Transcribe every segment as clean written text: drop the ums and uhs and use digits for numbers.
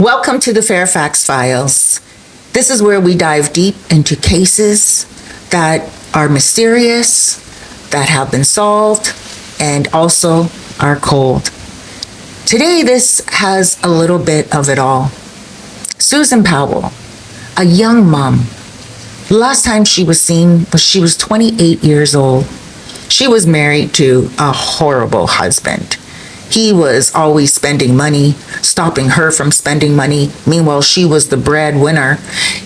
Welcome to the Fairfax Files. This is where we dive deep into cases that are mysterious, that have been solved, and also are cold. Today, this has a little bit of it all. Susan Powell, a young mom. The last time she was seen was she was 28 years old. She was married to a horrible husband. He was always spending money, stopping her from spending money. Meanwhile, she was the breadwinner.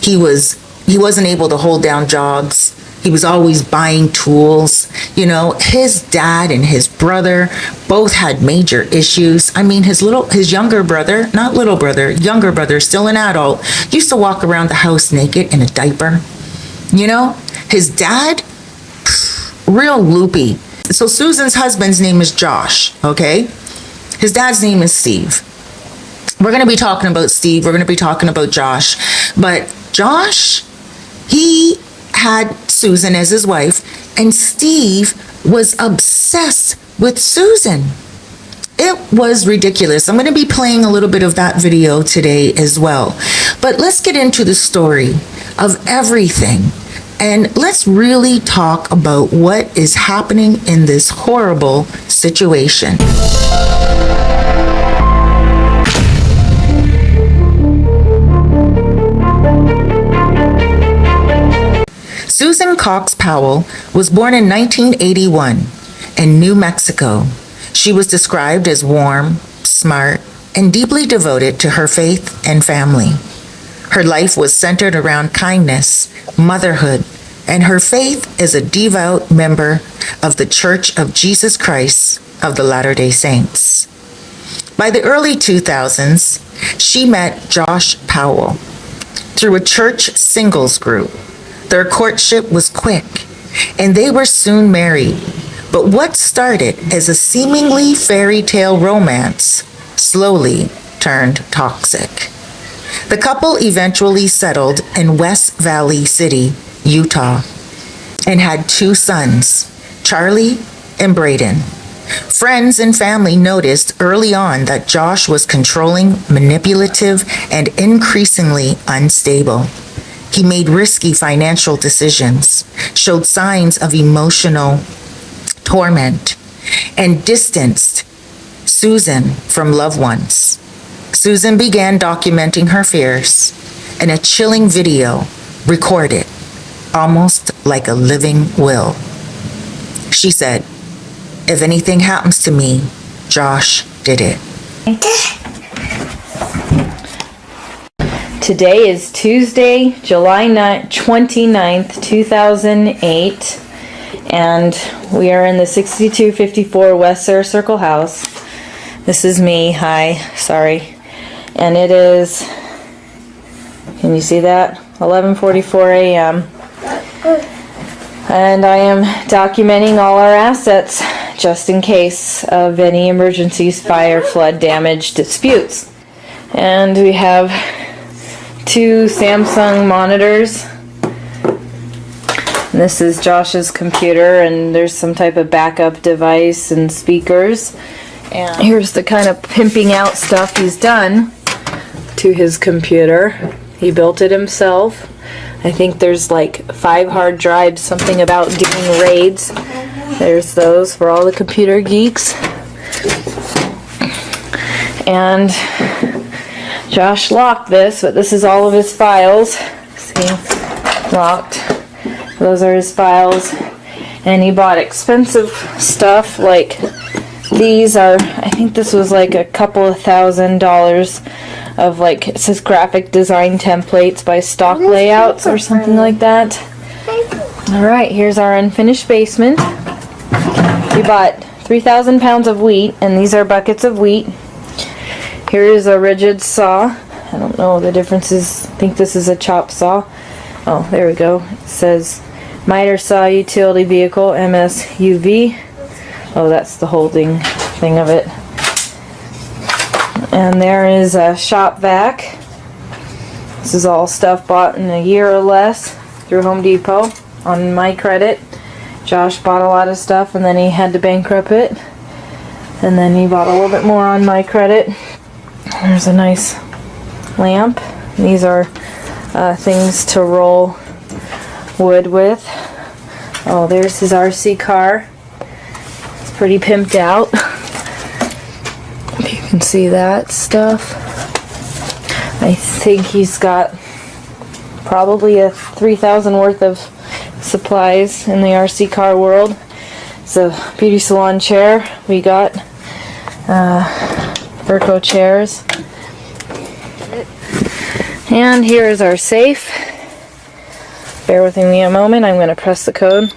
He wasn't able to hold down jobs. He was always buying tools. You know, his dad and his brother both had major issues. I mean, his younger brother, not little brother, younger brother, still an adult, used to walk around the house naked in a diaper. You know, his dad, real loopy. So Susan's husband's name is Josh, okay? His dad's name is Steve. We're going to be talking about Steve. We're going to be talking about Josh. But Josh, he had Susan as his wife, and Steve was obsessed with Susan. It was ridiculous. I'm going to be playing a little bit of that video today as well. But let's get into the story of everything. And let's really talk about what is happening in this horrible situation. Susan Cox Powell was born in 1981 in New Mexico. She was described as warm, smart, and deeply devoted to her faith and family. Her life was centered around kindness, motherhood, and her faith as a devout member of the Church of Jesus Christ of the Latter-day Saints. By the early 2000s, she met Josh Powell through a church singles group. Their courtship was quick, and they were soon married. But what started as a seemingly fairy tale romance slowly turned toxic. The couple eventually settled in West Valley City, Utah, and had 2 sons, Charlie and Braden. Friends and family noticed early on that Josh was controlling, manipulative, and increasingly unstable. He made risky financial decisions, showed signs of emotional torment, and distanced Susan from loved ones. Susan began documenting her fears, and a chilling video recorded, almost like a living will. She said, "If anything happens to me, Josh did it." Today is Tuesday, July 29th, 2008, and we are in the 6254 West Sarah Circle house. This is me, hi, sorry. And it is, can you see that? 11:44 a.m. And I am documenting all our assets just in case of any emergencies, fire, flood, damage, disputes. And we have 2 Samsung monitors. And this is Josh's computer, and there's some type of backup device and speakers. And here's the kind of pimping out stuff he's done to his computer. He built it himself. I think there's like 5 hard drives, something about doing raids. There's those for all the computer geeks. And Josh locked this, but this is all of his files. See, locked. Those are his files. And he bought expensive stuff, like these are, I think this was like a couple of $1,000s of, like, it says graphic design templates by Stock Layouts or something like that. Alright, here's our unfinished basement. We bought 3,000 pounds of wheat, and these are buckets of wheat. Here is a rigid saw. I don't know the differences. I think this is a chop saw. Oh, there we go. It says miter saw utility vehicle MSUV. Oh, that's the holding thing of it. And there is a shop vac. This is all stuff bought in a year or less through Home Depot on my credit. Josh bought a lot of stuff and then he had to bankrupt it. And then he bought a little bit more on my credit. There's a nice lamp. These are things to roll wood with. Oh, there's his RC car. It's pretty pimped out. If you can see that stuff. I think he's got probably a 3,000 worth of supplies in the RC car world. It's a beauty salon chair. We got Verco chairs. And here is our safe. Bear with me a moment. I'm going to press the code.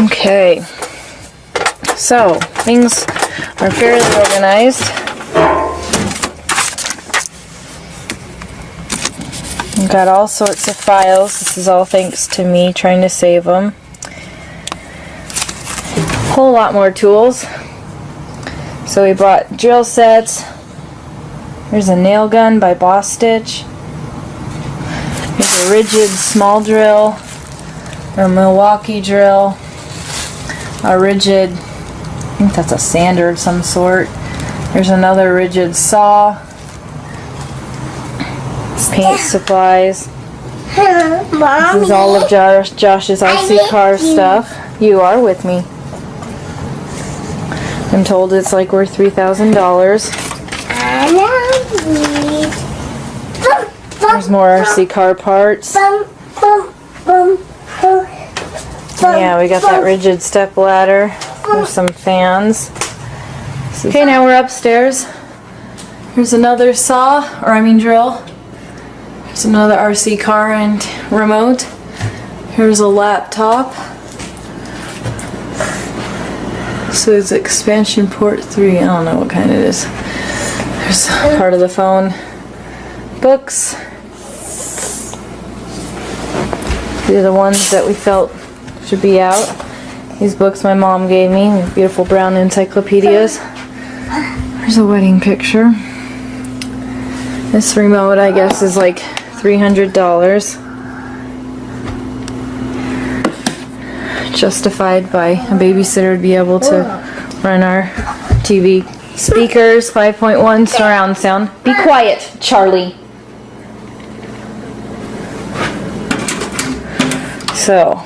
Okay. So, things are fairly organized. We've got all sorts of files. This is all thanks to me trying to save them. Whole lot more tools. So we bought drill sets. There's a nail gun by Boss Stitch. There's a rigid small drill, a Milwaukee drill, a rigid, I think that's a sander of some sort. There's another rigid saw, paint supplies. This is all of Josh's RC car stuff. You are with me. I'm told it's like worth $3,000. There's more RC car parts. Yeah, we got that rigid step ladder. There's some fans. Okay, now we're upstairs. Here's another saw, drill. There's another RC car and remote. Here's a laptop. So it's expansion port 3. I don't know what kind it is. There's part of the phone. Books. These are the ones that we felt should be out. These books my mom gave me, beautiful brown encyclopedias. There's a wedding picture. This remote, I guess, is like $300. Justified by a babysitter to be able to run our TV. Speakers, 5.1 surround sound. Be quiet, Charlie. So,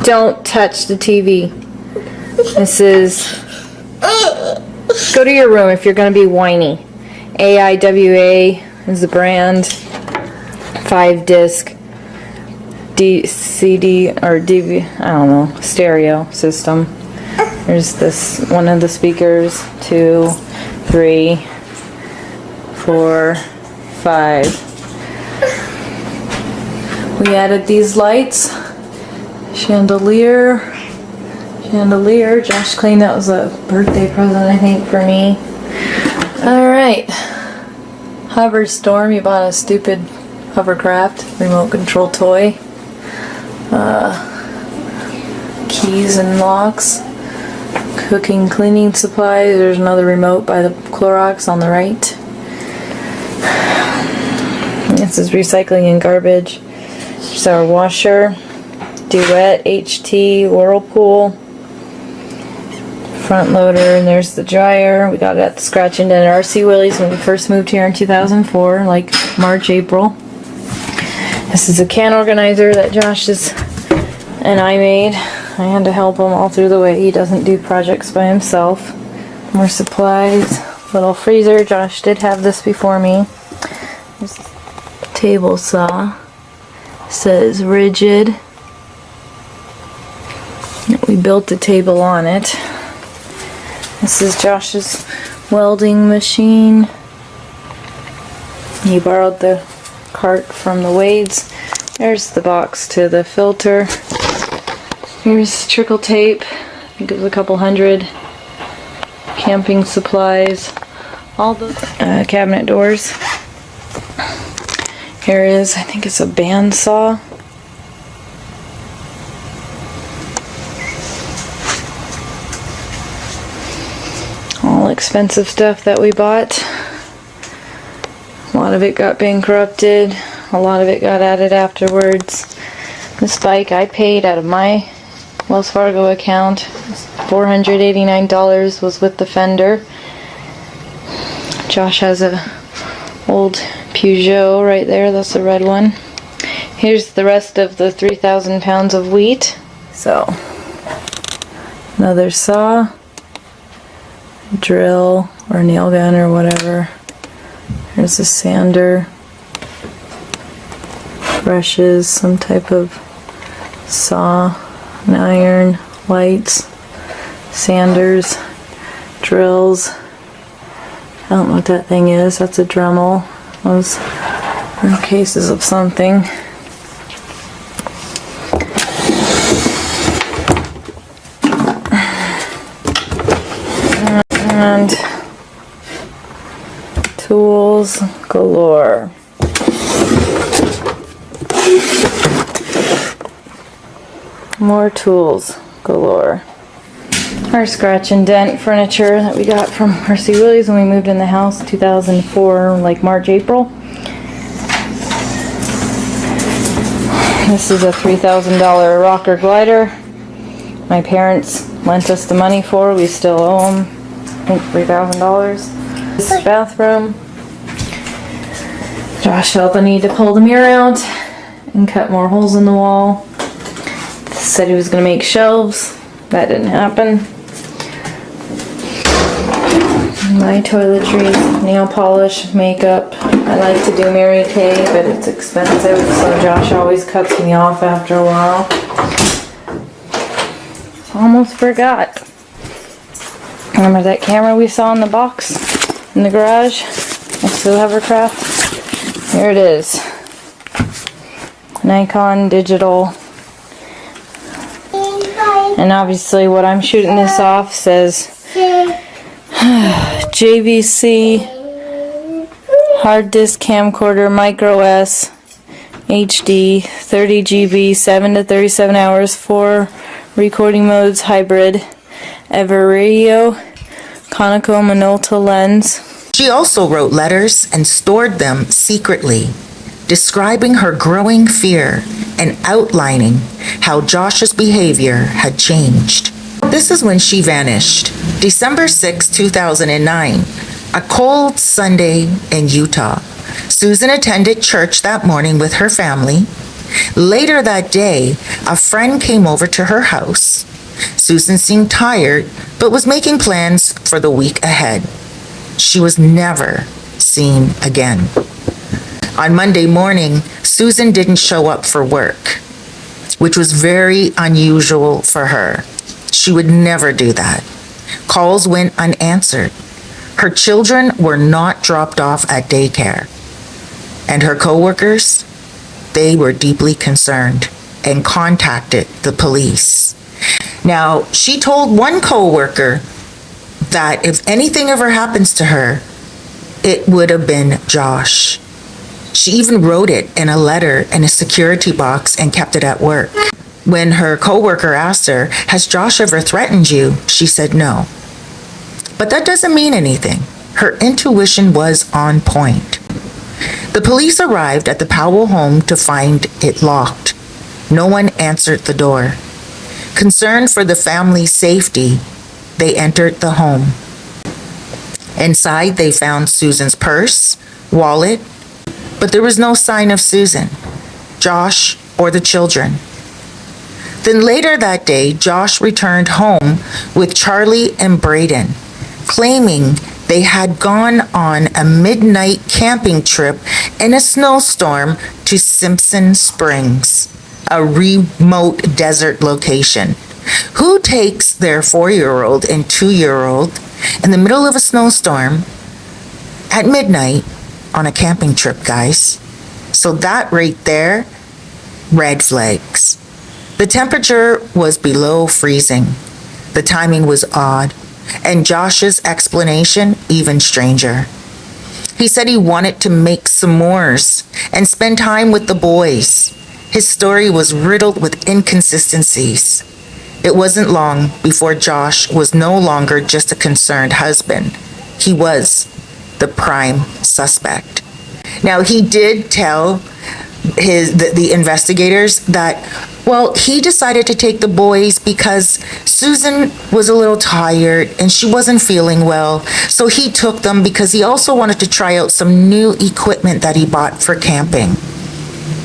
don't touch the TV. This is, go to your room if you're going to be whiny. AIWA is the brand. 5-disc CD or DV, I don't know, stereo system. There's this one of the speakers, 2, 3, 4, 5. We added these lights, chandelier. Josh claimed that was a birthday present, I think, for me. Alright, Hover Storm. You bought a stupid hovercraft remote control toy. Keys and locks. Cooking, cleaning supplies. There's another remote by the Clorox on the right. This is recycling and garbage. There's our washer. Duet, HT, Whirlpool. Front loader, and there's the dryer. We got it at the Scratch and Dent at RC Willie's when we first moved here in 2004, like March, April. This is a can organizer that Josh and I made. I had to help him all through the way. He doesn't do projects by himself. More supplies. Little freezer. Josh did have this before me. There's a table saw. Says rigid. We built the table on it. This is Josh's welding machine. He borrowed the cart from the Wades. There's the box to the filter. Here's trickle tape. I think it was a couple hundred. Camping supplies. All the cabinet doors. Here is, I think it's a bandsaw. All expensive stuff that we bought. A lot of it got bankrupted. A lot of it got added afterwards. This bike I paid out of my Wells Fargo account. $489 was with the fender. Josh has a old Peugeot right there. That's the red one. Here's the rest of the 3,000 pounds of wheat. So, another saw, drill, or nail gun, or whatever. There's a sander, brushes, some type of saw, an iron, lights, sanders, drills. I don't know what that thing is. That's a Dremel. Those are cases of something. And tools galore. More tools galore. Our scratch and dent furniture that we got from Mercy Willie's when we moved in the house 2004, like March, April. This is a $3,000 rocker glider. My parents lent us the money for. We still owe them, I think, $3,000. This bathroom. Josh felt the need to pull the mirror out and cut more holes in the wall. Said he was going to make shelves. That didn't happen. My toiletries, nail polish, makeup. I like to do Mary Kay, but it's expensive, so Josh always cuts me off after a while. Almost forgot. Remember that camera we saw in the box in the garage next to the hovercraft? Here it is. Nikon digital. And obviously what I'm shooting this off says JVC hard disk camcorder micro S HD 30 GB 7 to 37 hours 4 recording modes hybrid Everradio Conoco Minolta lens. She also wrote letters and stored them secretly, describing her growing fear and outlining how Josh's behavior had changed. This is when she vanished. December 6, 2009, a cold Sunday in Utah. Susan attended church that morning with her family. Later that day, a friend came over to her house. Susan seemed tired, but was making plans for the week ahead. She was never seen again. On Monday morning, Susan didn't show up for work, which was very unusual for her. She would never do that. Calls went unanswered. Her children were not dropped off at daycare. And her coworkers, they were deeply concerned and contacted the police. Now, she told one coworker that if anything ever happens to her, it would have been Josh. She even wrote it in a letter in a security box and kept it at work. When her coworker asked her, "Has Josh ever threatened you?" she said no. But that doesn't mean anything. Her intuition was on point. The police arrived at the Powell home to find it locked. No one answered the door. Concerned for the family's safety, they entered the home. Inside, they found Susan's purse, wallet, but there was no sign of Susan, Josh, or the children. Then later that day, Josh returned home with Charlie and Braden, claiming they had gone on a midnight camping trip in a snowstorm to Simpson Springs, a remote desert location. Who takes their 4-year-old and 2-year-old in the middle of a snowstorm at midnight on a camping trip, guys? So that right there, red flags. The temperature was below freezing. The timing was odd, and Josh's explanation even stranger. He said he wanted to make s'mores and spend time with the boys. His story was riddled with inconsistencies. It wasn't long before Josh was no longer just a concerned husband. He was the prime suspect. Now, he did tell the investigators that, well, he decided to take the boys because Susan was a little tired and she wasn't feeling well. So he took them because he also wanted to try out some new equipment that he bought for camping.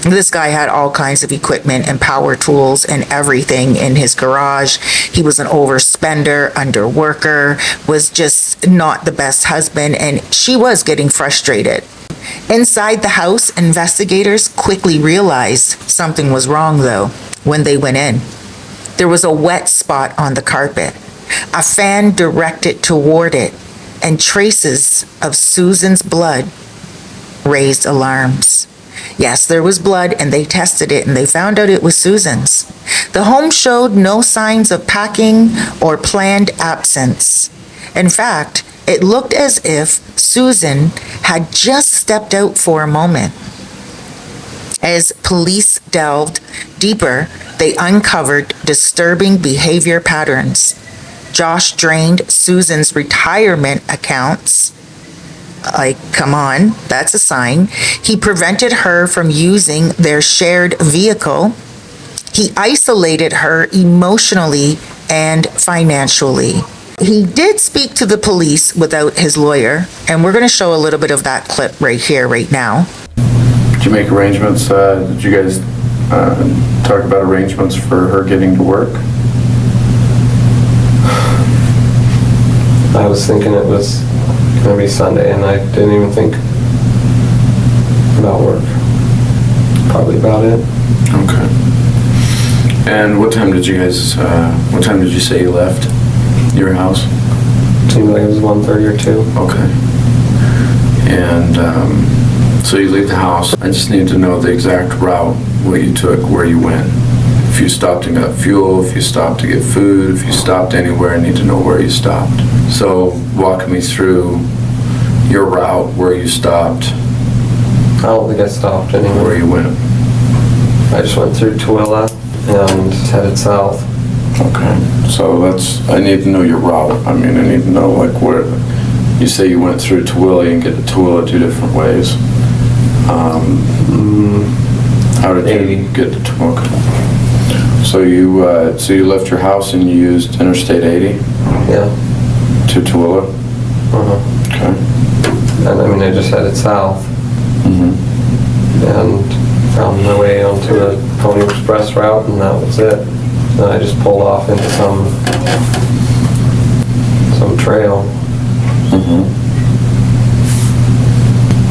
This guy had all kinds of equipment and power tools and everything in his garage. He was an overspender, underworker, was just not the best husband, and she was getting frustrated. Inside the house, investigators quickly realized something was wrong, though, when they went in. There was a wet spot on the carpet, a fan directed toward it, and traces of Susan's blood raised alarms. Yes, there was blood, and they tested it, and they found out it was Susan's. The home showed no signs of packing or planned absence. In fact, it looked as if Susan had just stepped out for a moment. As police delved deeper, they uncovered disturbing behavior patterns. Josh drained Susan's retirement accounts. Like, come on, that's a sign. He prevented her from using their shared vehicle. He isolated her emotionally and financially. He did speak to the police without his lawyer, and we're going to show a little bit of that clip right here, right now. Did you make arrangements? Did you guys talk about arrangements for her getting to work? I was thinking it was going to be Sunday, and I didn't even think about work. Probably about it. Okay. And what time did you guys, what time did you say you left your house? Seemed like it was 1:30 or 2. Okay. And so you leave the house. I just need to know the exact route, what you took, where you went. If you stopped and got fuel, if you stopped to get food, if you stopped anywhere, I need to know where you stopped. So walk me through your route, where you stopped, I don't think I stopped anywhere. where you went. I just went through Tooele and headed south. Okay, so I need to know your route. I mean, I need to know like where, you say you went through Tooele and get to Tooele 2 different ways. How did you get to Tooele? So you left your house and you used Interstate 80 Yeah. to Tooele? Okay. And I mean, I just headed south and found my way onto a Pony Express route, and that was it. Then I just pulled off into some trail.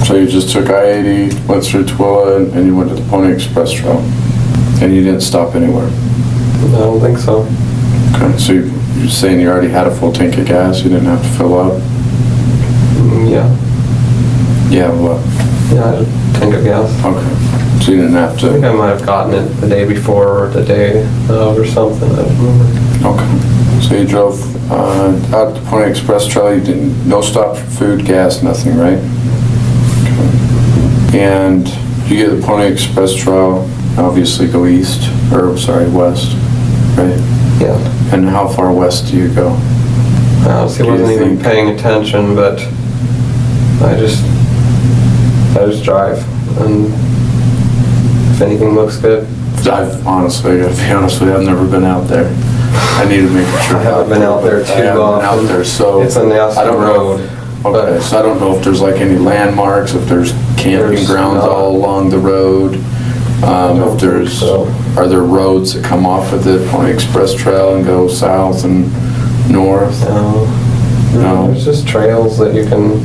So you just took I-80, went through Tooele, and you went to the Pony Express Trail? And you didn't stop anywhere? I don't think so. Okay, so you're saying you already had a full tank of gas, you didn't have to fill up? Yeah. Yeah, what? Yeah, I had a tank of gas. Okay, so you didn't have I think to... I might have gotten it the day before or the day of or something. I don't remember. Okay, so you drove out the Pony Express Trail, you didn't, no stop for food, gas, nothing, right? Okay. And you get the Pony Express Trail, obviously go east, or sorry, west, right? Yeah. And how far west do you go? I honestly wasn't even paying attention, but I just drive, and if anything looks good. I've honestly, I gotta be honest with you, I've never been out there. I need to make a trip. I haven't been out there too I haven't often. been out there, so. It's a nasty I don't know road. if- Okay, so I don't know if there's like any landmarks, if there's camping There's grounds not. all along the road. If there's, so. are there roads that come off of the Pony Express Trail and go south and north? No. There's just trails that you can,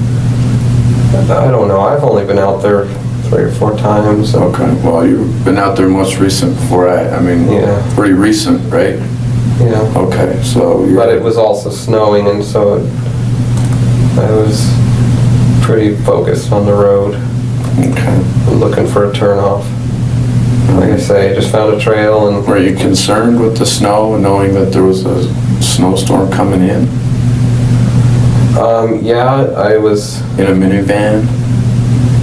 I don't know, I've only been out there 3 or 4 times. So. Okay, well, you've been out there most recent before I mean, Yeah. pretty recent, right? Yeah. Okay, so you're... But it was also snowing, and so I was pretty focused on the road. Okay. And looking for a turnoff. Like I say, just found a trail and... Were you concerned with the snow, knowing that there was a snowstorm coming in? Yeah, I was... In a minivan?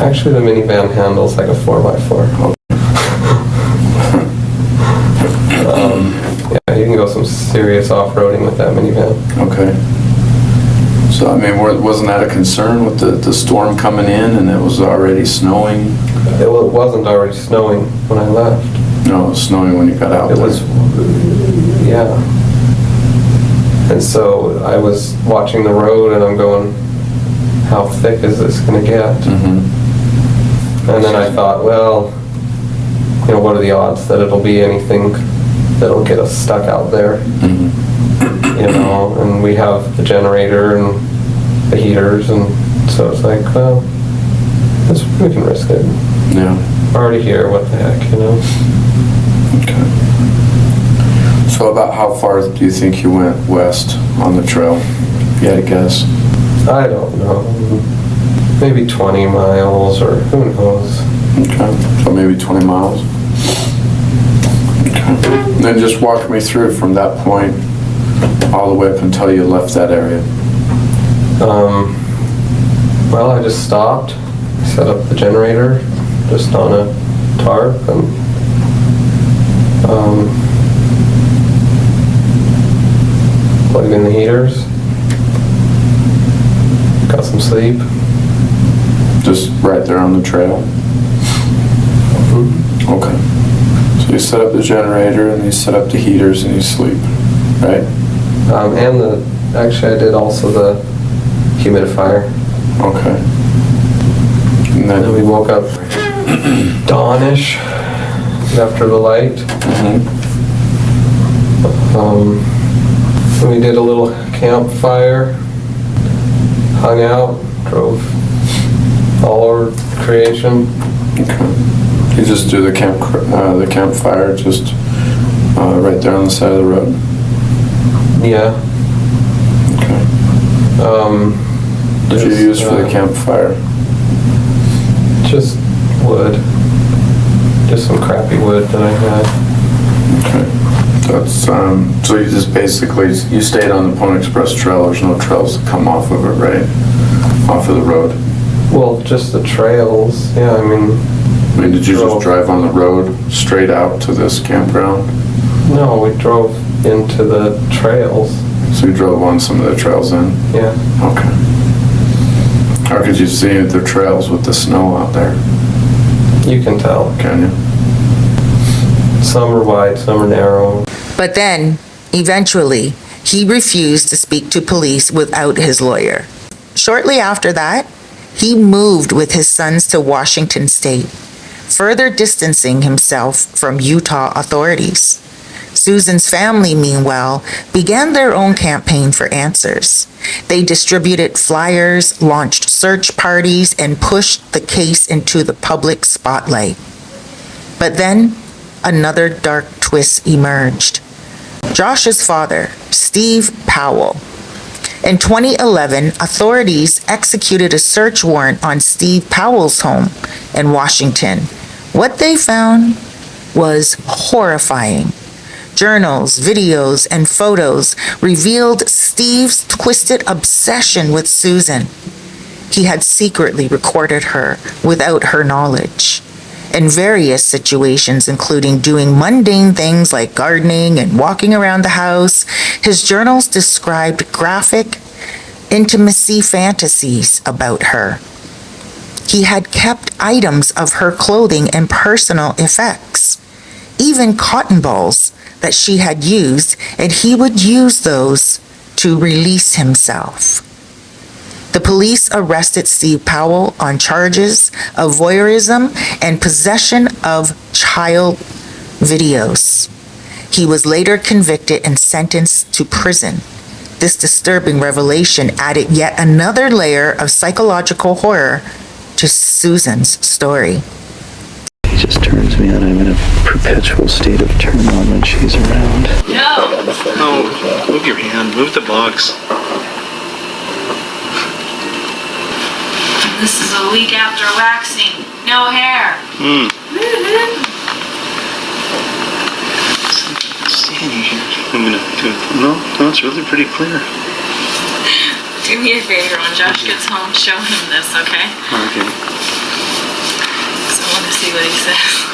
Actually, the minivan handles like a 4x4. Yeah, you can go some serious off-roading with that minivan. Okay. So, I mean, wasn't that a concern with the storm coming in and it was already snowing? It wasn't already snowing when I left. No, it was snowing when you got out It there. was, yeah. And so I was watching the road and I'm going, how thick is this gonna get? Mm-hmm. And then I thought, well, you know, what are the odds that it'll be anything that'll get us stuck out there? Mm-hmm. You know, and we have the generator and the heaters, and so it's like, well, we can risk it. Yeah. We're already here, what the heck, you know? Okay. So about how far do you think you went west on the trail? If you had to guess. I don't know. Maybe 20 miles, or who knows? Okay. So maybe 20 miles. Okay. And then just walk me through from that point all the way up until you left that area. Well, I just stopped, set up the generator just on a tarp, and plugged in the heaters, got some sleep. Just right there on the trail? Okay. So you set up the generator and you set up the heaters and you sleep, right? Actually I did also the humidifier. Okay. And And then we then, woke up dawnish after the light. We did a little campfire, hung out, drove all our creation. okay. You just do the campfire just right there on the side of the road? Yeah. Okay. What did you use for the campfire? Just wood. Just some crappy wood that I had. Okay. That's, so you just basically, you stayed on the Pony Express Trail, there's no trails that come off of it, right? Off of the road? Well, just the trails, yeah, I mean, Did you just drove- drive on the road straight out to this campground? no, we drove into the trails, So you drove on some of the trails then? yeah. Okay. How could you see the trails with the snow out there? You can tell. Can you? Some are wide, some are narrow. But then, eventually, he refused to speak to police without his lawyer. Shortly after that, he moved with his sons to Washington State, further distancing himself from Utah authorities. Susan's family, meanwhile, began their own campaign for answers. They distributed flyers, launched search parties, and pushed the case into the public spotlight. But then, another dark twist emerged. Josh's father, Steve Powell. In 2011, authorities executed a search warrant on Steve Powell's home in Washington. What they found was horrifying. Journals, videos, and photos revealed Steve's twisted obsession with Susan. He had secretly recorded her without her knowledge. In various situations, including doing mundane things like gardening and walking around the house, his journals described graphic intimacy fantasies about her. He had kept items of her clothing and personal effects, even cotton balls that she had used, and he would use those to release himself. The police arrested Steve Powell on charges of voyeurism and possession of child videos. He was later convicted and sentenced to prison. This disturbing revelation added yet another layer of psychological horror to Susan's story. He just turns me on. I'm in a perpetual state of turmoil when she's around. No, move your hand, move the box. This is a week after waxing. No hair. Standing here. I'm gonna do it. No, it's really pretty clear. Do me a favor when Josh gets home, show him this, okay? Okay. So I want to see what he says.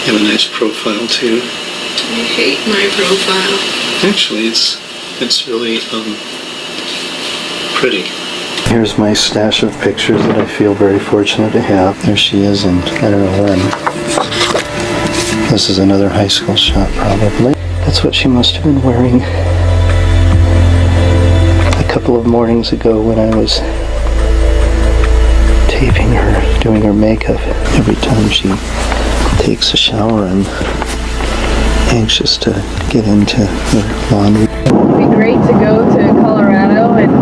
You have a nice profile too. I hate my profile. Actually, it's really pretty. Here's my stash of pictures that I feel very fortunate to have. There she is, and I don't know when. This is another high school shot, probably. That's what she must have been wearing a couple of mornings ago when I was taping her, doing her makeup. Every time she takes a shower, I'm anxious to get into her laundry. It would be great to go to Colorado and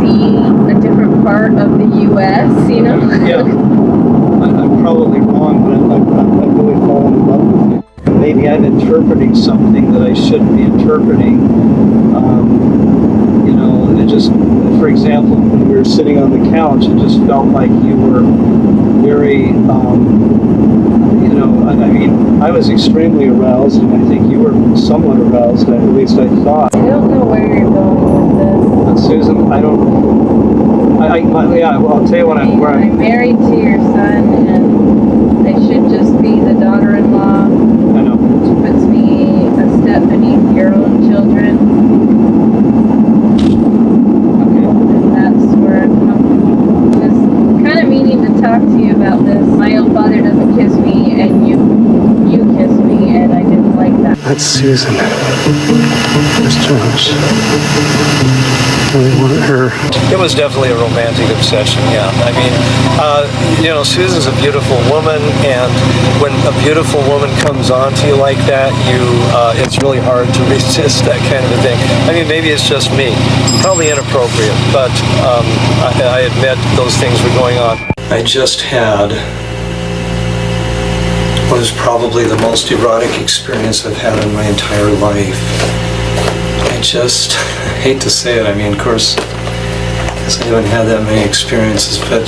see a different part of the U.S., you know? Yeah. I'm probably wrong, but I've really fallen in love with you. Maybe I'm interpreting something that I shouldn't be interpreting. You know, it just, for example, when we were sitting on the couch, it just felt like you were very, you know, I mean, I was extremely aroused, and I think you were somewhat aroused, at least I thought. I don't know where you're going with this. Susan, I don't, yeah, well, I'll tell you what I'm married to your son, and I should just be the daughter-in-law, I know. which puts me a step beneath your own children. Okay. And that's where I'm comfortable. Just kind of meaning to talk to you about this. My own father doesn't kiss me, and you kiss me, and I didn't like that. That's Susan. There's Josh. I really want her. It was definitely a romantic obsession, yeah. I mean, you know, Susan's a beautiful woman, and when a beautiful woman comes on to you like that, it's really hard to resist that kind of a thing. I mean, maybe it's just me. Probably inappropriate, but I admit those things were going on. I just had what is probably the most erotic experience I've had in my entire life. I just hate to say it. I mean, of course, I haven't had that many experiences, but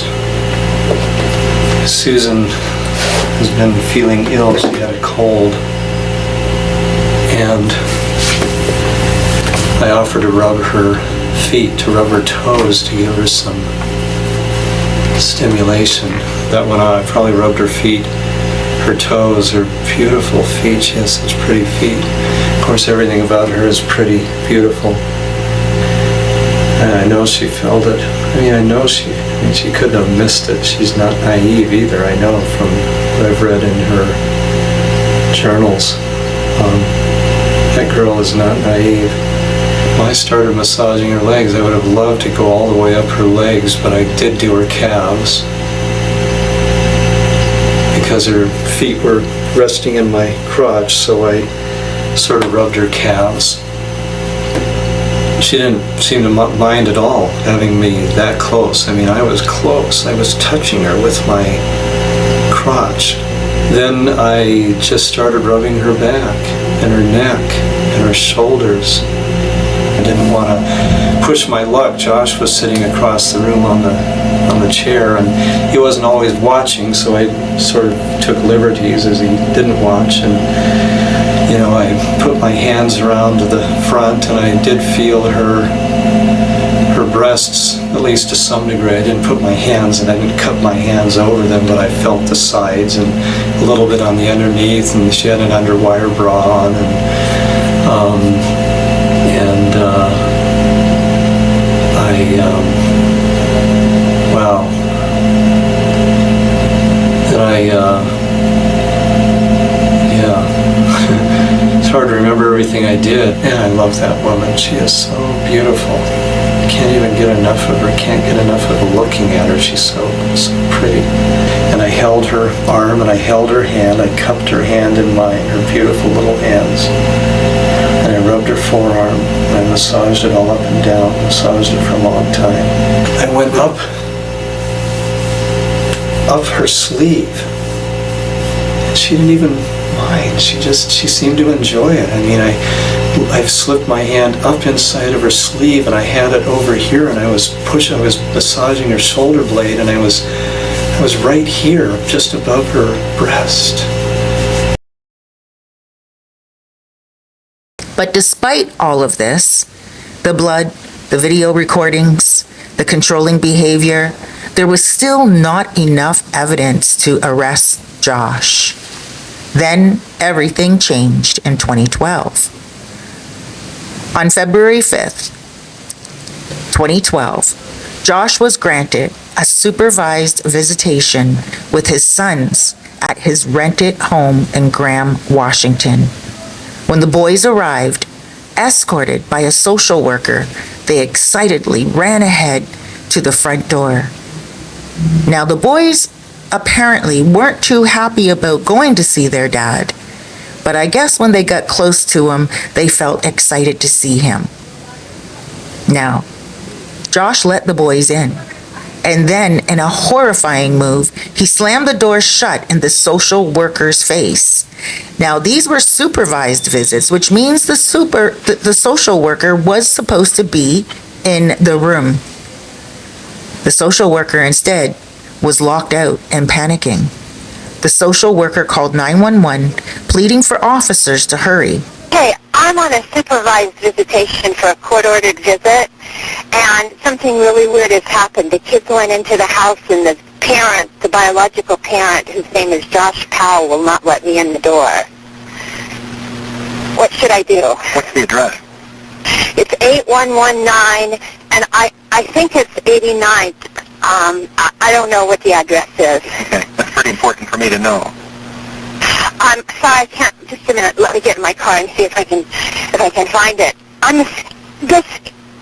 Susan has been feeling ill. She had a cold, and I offered to rub her feet, to rub her toes, to give her some stimulation. That went on. I probably rubbed her feet, her toes, her beautiful feet. She has such pretty feet. Of course, everything about her is pretty, beautiful. And I know she felt it. I mean, she couldn't have missed it. She's not naive either, I know from what I've read in her journals. That girl is not naive. When I started massaging her legs, I would have loved to go all the way up her legs, but I did do her calves because her feet were resting in my crotch, so I sort of rubbed her calves. She didn't seem to mind at all having me that close. I mean, I was close. I was touching her with my crotch. Then I just started rubbing her back and her neck and her shoulders. I didn't want to push my luck. Josh was sitting across the room on the chair, and he wasn't always watching, so I sort of took liberties as he didn't watch. And you know, I put my hands around the front, and I did feel her breasts, at least to some degree. I didn't put my hands, and I didn't cup my hands over them, but I felt the sides and a little bit on the underneath, and she had an underwire bra on, wow. Then yeah. It's hard to remember everything I did. And I love that woman. She is so beautiful. I can't even get enough of her. Can't get enough of looking at her. She's so pretty. And I held her arm and I held her hand. I cupped her hand in mine, her beautiful little hands. And I rubbed her forearm. And I massaged it all up and down. Massaged it for a long time. I went up her sleeve. She didn't even mind. She seemed to enjoy it. I mean, I slipped my hand up inside of her sleeve, and I had it over here, and I was massaging her shoulder blade, and I was right here, just above her breast. But despite all of this, the blood, the video recordings, the controlling behavior, there was still not enough evidence to arrest Josh. Then everything changed in 2012. On February 5th, 2012, Josh was granted a supervised visitation with his sons at his rented home in Graham, Washington. When the boys arrived, escorted by a social worker, they excitedly ran ahead to the front door. Now, the boys apparently weren't too happy about going to see their dad, but I guess when they got close to him, they felt excited to see him. Now, Josh let the boys in, and then, in a horrifying move, he slammed the door shut in the social worker's face. Now, these were supervised visits, which means the social worker was supposed to be in the room. The social worker instead was locked out and panicking. The social worker called 911, pleading for officers to hurry. Hey, I'm on a supervised visitation for a court-ordered visit, and something really weird has happened. The kids went into the house, and the parent, the biological parent, whose name is Josh Powell, will not let me in the door. What should I do? What's the address? It's 8119, and I think it's 89th. I don't know what the address is. Okay, that's pretty important for me to know. I'm sorry, I can't. Just a minute. Let me get in my car and see if I can find it.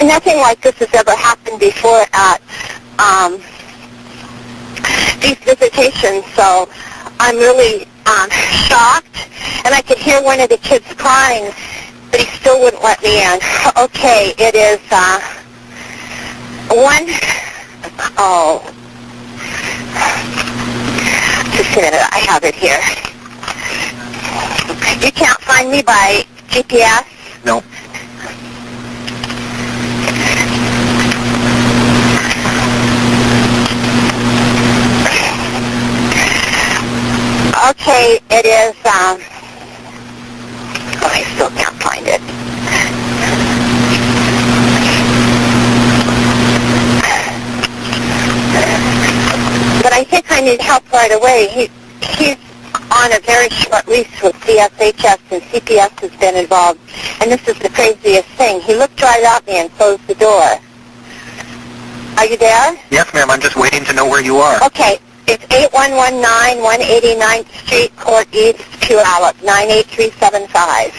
Nothing like this has ever happened before at these visitations, so I'm really shocked. And I could hear one of the kids crying, but he still wouldn't let me in. Okay, it is just a minute. I have it here. You can't find me by GPS? No. Okay, it is, I still can't find it. But I think I need help right away. He's on a very short lease with CSHS, and CPS has been involved. And this is the craziest thing. He looked right at me and closed the door. Are you there? Yes, ma'am. I'm just waiting to know where you are. Okay. It's 8119 189th Street, Court East, Puyallup, 98375.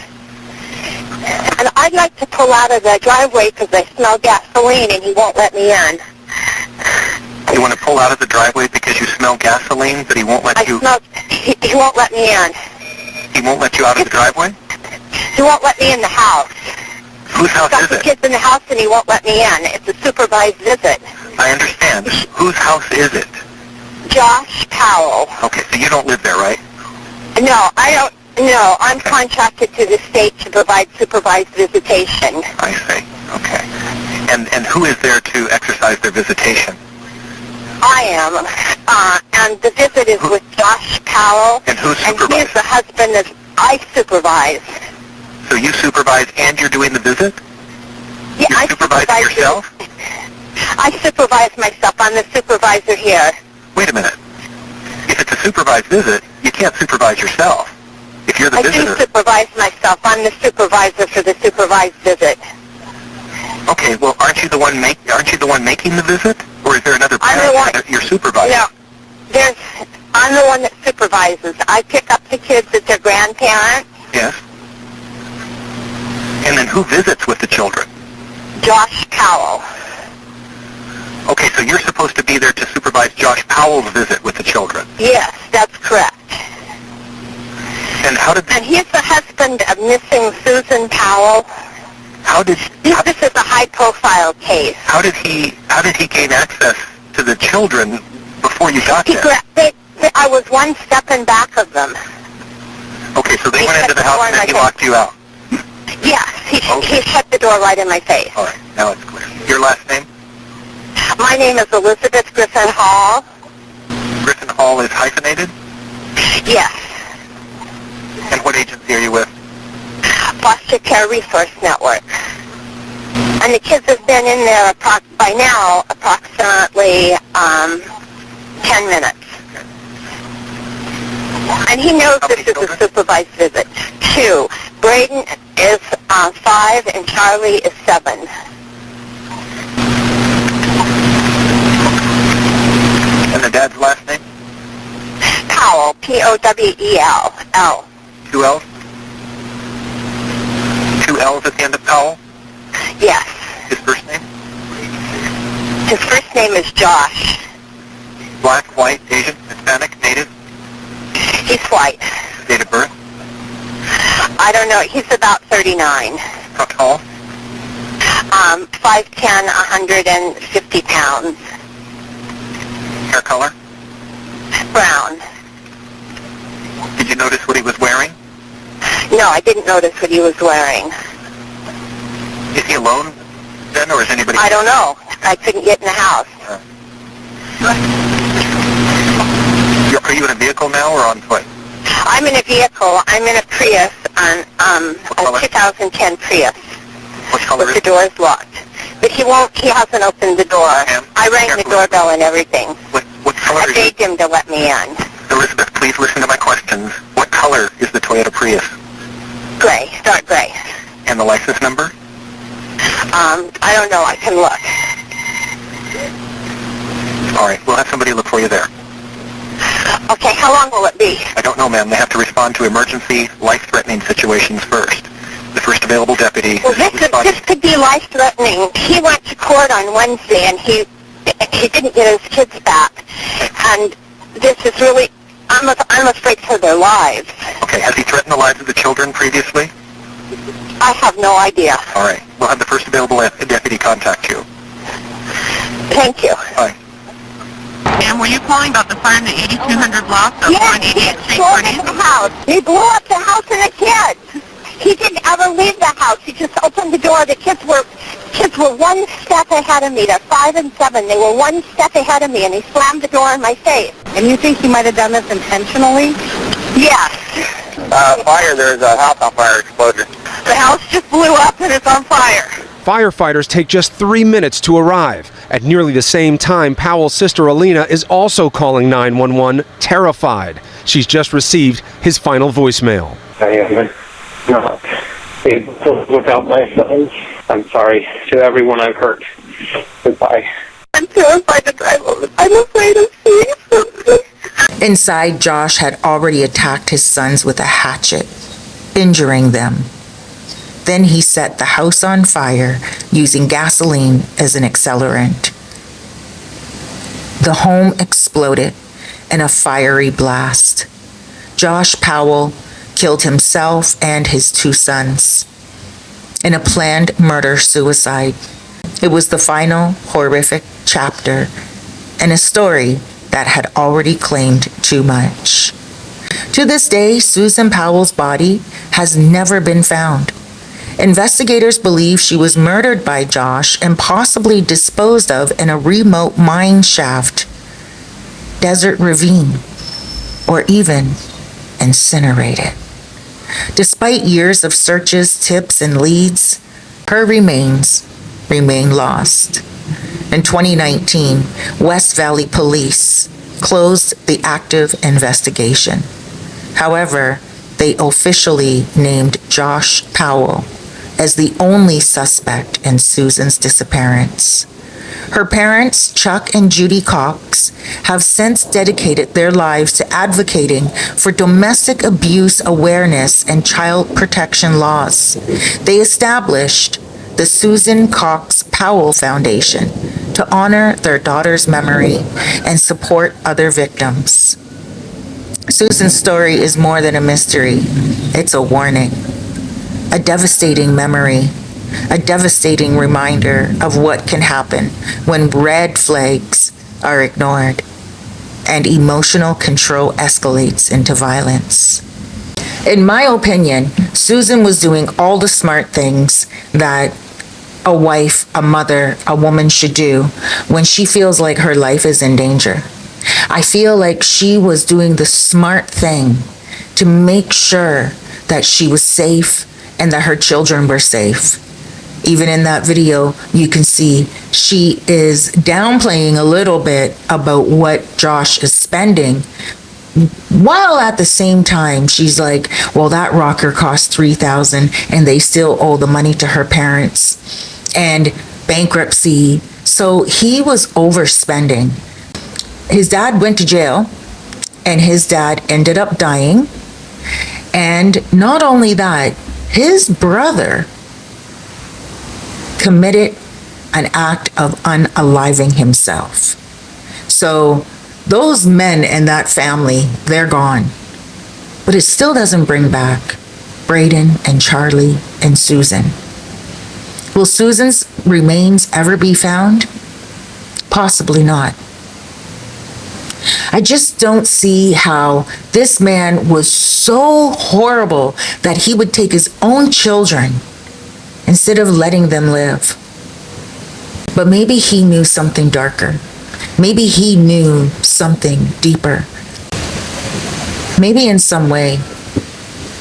And I'd like to pull out of the driveway because I smell gasoline and he won't let me in. You want to pull out of the driveway because you smell gasoline, but he won't let you... He won't let me in. He won't let you out of the driveway? He won't let me in the house. Whose house He's got is the it? kids in the house and he won't let me in. It's a supervised visit. I understand. Whose house is it? Josh Powell. Okay, so you don't live there, right? No, I don't. No, I'm contracted to the state to provide supervised visitation. I see. Okay. And who is there to exercise their visitation? I am. And the visit is with Josh Powell. And who And supervises? he's the husband that I supervise. So you supervise and you're doing the visit? Yeah, You supervise yourself? I supervise myself. I'm the supervisor here. Wait a minute. If it's a supervised visit, you can't supervise yourself. If you're the I visitor... do supervise myself. I'm the supervisor for the supervised visit. Okay, well, aren't you the one making the visit? Or is there another I'm the parent one. that you're supervising? No, I'm the one that supervises. I pick up the kids at their grandparents. Yes. And then who visits with the children? Josh Powell. Okay, so you're supposed to be there to supervise Josh Powell's visit with the children. Yes, that's correct. And how did... And he's the husband of missing Susan Powell. This is a high-profile case. How did he gain access to the children before you got there? I was one step in back of them. Okay, so they He went into shut the the house door and in then he my locked you out. Yes, he Okay. shut the door right in my face. All right, now it's clear. Your last name? My name is Elizabeth Griffin Hall. Griffin Hall is hyphenated? Yes. And what agency are you with? Foster Care Resource Network. And the kids have been in there by now approximately 10 minutes. And he knows How this many is children? a supervised visit. 2. Braden is 5 and Charlie is 7. dad's last name? Powell, P-O-W-E-L. L. 2 L's? 2 L's at the end of Powell? Yes. His first name? His first name is Josh. Black, white, Asian, Hispanic, native? He's white. Date of birth? I don't know. He's about 39. How tall? 5'10", 150 pounds. Hair color? Brown. Did you notice what he was wearing? No, I didn't notice what he was wearing. Is he alone then, or is anybody... I don't know. I couldn't get in the house. Are you in a vehicle now or on foot? I'm in a vehicle. I'm in a Prius, a 2010 Prius. What color With is the doors locked. But he hasn't opened the door. I rang the doorbell and everything. What color I is begged him to let me in. Elizabeth, please listen to my questions. What color is the Toyota Prius? Gray, dark gray. And the license number? I don't know. I can look. All right, we'll have somebody look for you there. Okay, how long will it be? I don't know, ma'am. They have to respond to emergency, life-threatening situations first. The first available deputy... Well, this could be life-threatening. He went to court on Wednesday, and he didn't get his kids back. And this is really... I'm afraid for their lives. Okay, has he threatened the lives of the children previously? I have no idea. All right, we'll have the first available deputy contact you. Thank you. Bye. Ma'am, were you calling about the fire in the 8200 block of Yes, 188th Street, he exploded the house. He blew up the house and the kids. He didn't ever leave the house. He just opened the door. The kids were one step ahead of me. They're 5 and 7. They were one step ahead of me, and he slammed the door in my face. And you think he might have done this intentionally? Yes. Fire, there's a house on fire exploded. The house just blew up and it's on fire. Firefighters take just 3 minutes to arrive. At nearly the same time, Powell's sister Alina is also calling 911, terrified. She's just received his final voicemail. I am not able without my sons. I'm sorry to everyone I've hurt. Goodbye. I'm terrified to drive over. I'm afraid of seeing something. Inside, Josh had already attacked his sons with a hatchet, injuring them. Then he set the house on fire using gasoline as an accelerant. The home exploded in a fiery blast. Josh Powell killed himself and his 2 sons in a planned murder-suicide. It was the final horrific chapter in a story that had already claimed too much. To this day, Susan Powell's body has never been found. Investigators believe she was murdered by Josh and possibly disposed of in a remote mine shaft, desert ravine, or even incinerated. Despite years of searches, tips, and leads, her remains remain lost. In 2019, West Valley Police closed the active investigation. However, they officially named Josh Powell as the only suspect in Susan's disappearance. Her parents, Chuck and Judy Cox, have since dedicated their lives to advocating for domestic abuse awareness and child protection laws. They established the Susan Cox Powell Foundation to honor their daughter's memory and support other victims. Susan's story is more than a mystery. It's a warning, a devastating memory, a devastating reminder of what can happen when red flags are ignored and emotional control escalates into violence. In my opinion, Susan was doing all the smart things that a wife, a mother, a woman should do when she feels like her life is in danger. I feel like she was doing the smart thing to make sure that she was safe and that her children were safe. Even in that video, you can see she is downplaying a little bit about what Josh is spending, while at the same time she's like, well, that rocker cost $3,000 and they still owe the money to her parents and bankruptcy. So he was overspending. his dad went to jail, and his dad ended up dying. And not only that, his brother committed an act of unaliving himself. So those men and that family, they're gone. But it still doesn't bring back Braden and Charlie and Susan. Will Susan's remains ever be found? Possibly not. I just don't see how this man was so horrible that he would take his own children instead of letting them live. But maybe he knew something darker. Maybe he knew something deeper. Maybe in some way,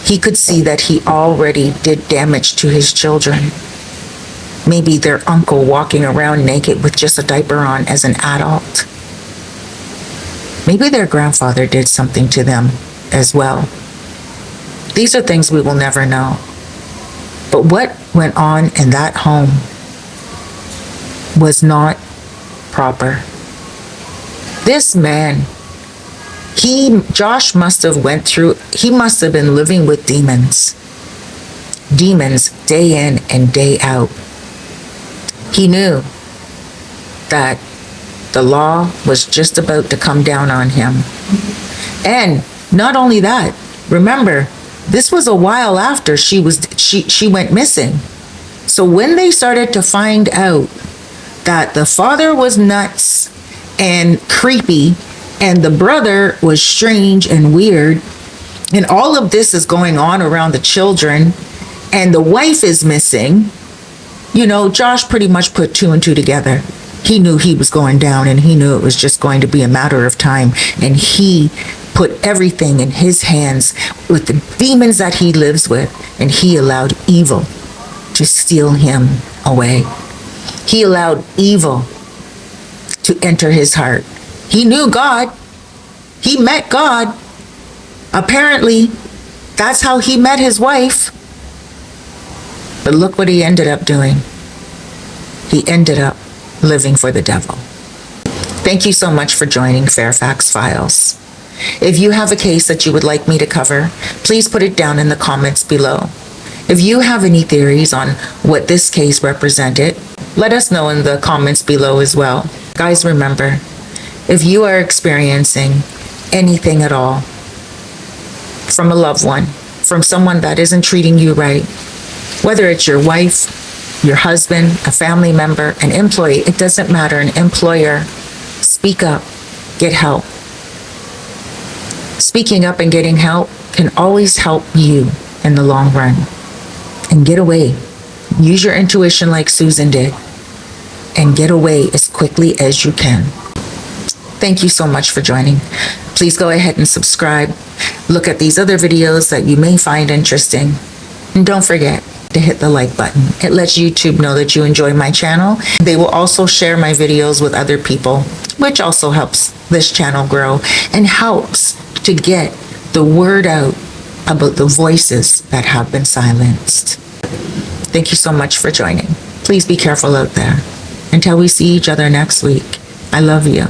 he could see that he already did damage to his children. Maybe their uncle walking around naked with just a diaper on as an adult. Maybe their grandfather did something to them as well. These are things we will never know. But what went on in that home was not proper. This man, Josh must have he must have been living with demons. Demons day in and day out. He knew that the law was just about to come down on him. And not only that, remember, this was a while after she went missing. So when they started to find out that the father was nuts and creepy and the brother was strange and weird, and all of this is going on around the children, and the wife is missing, Josh pretty much put two and two together. He knew he was going down, and he knew it was just going to be a matter of time. And he put everything in his hands with the demons that he lives with, and he allowed evil to steal him away. He allowed evil to enter his heart. He knew God. He met God. Apparently, that's how he met his wife. But look what he ended up doing. He ended up living for the devil. Thank you so much for joining Fairfax Files. If you have a case that you would like me to cover, please put it down in the comments below. If you have any theories on what this case represented, let us know in the comments below as well. Guys, remember, if you are experiencing anything at all from a loved one, from someone that isn't treating you right, whether it's your wife, your husband, a family member, an employee, it doesn't matter, an employer, speak up, get help. Speaking up and getting help can always help you in the long run. And get away. Use your intuition like Susan did, and get away as quickly as you can. Thank you so much for joining. Please go ahead and subscribe. Look at these other videos that you may find interesting. And don't forget to hit the like button. It lets YouTube know that you enjoy my channel. They will also share my videos with other people, which also helps this channel grow and helps to get the word out about the voices that have been silenced. Thank you so much for joining. Please be careful out there. Until we see each other next week, I love you.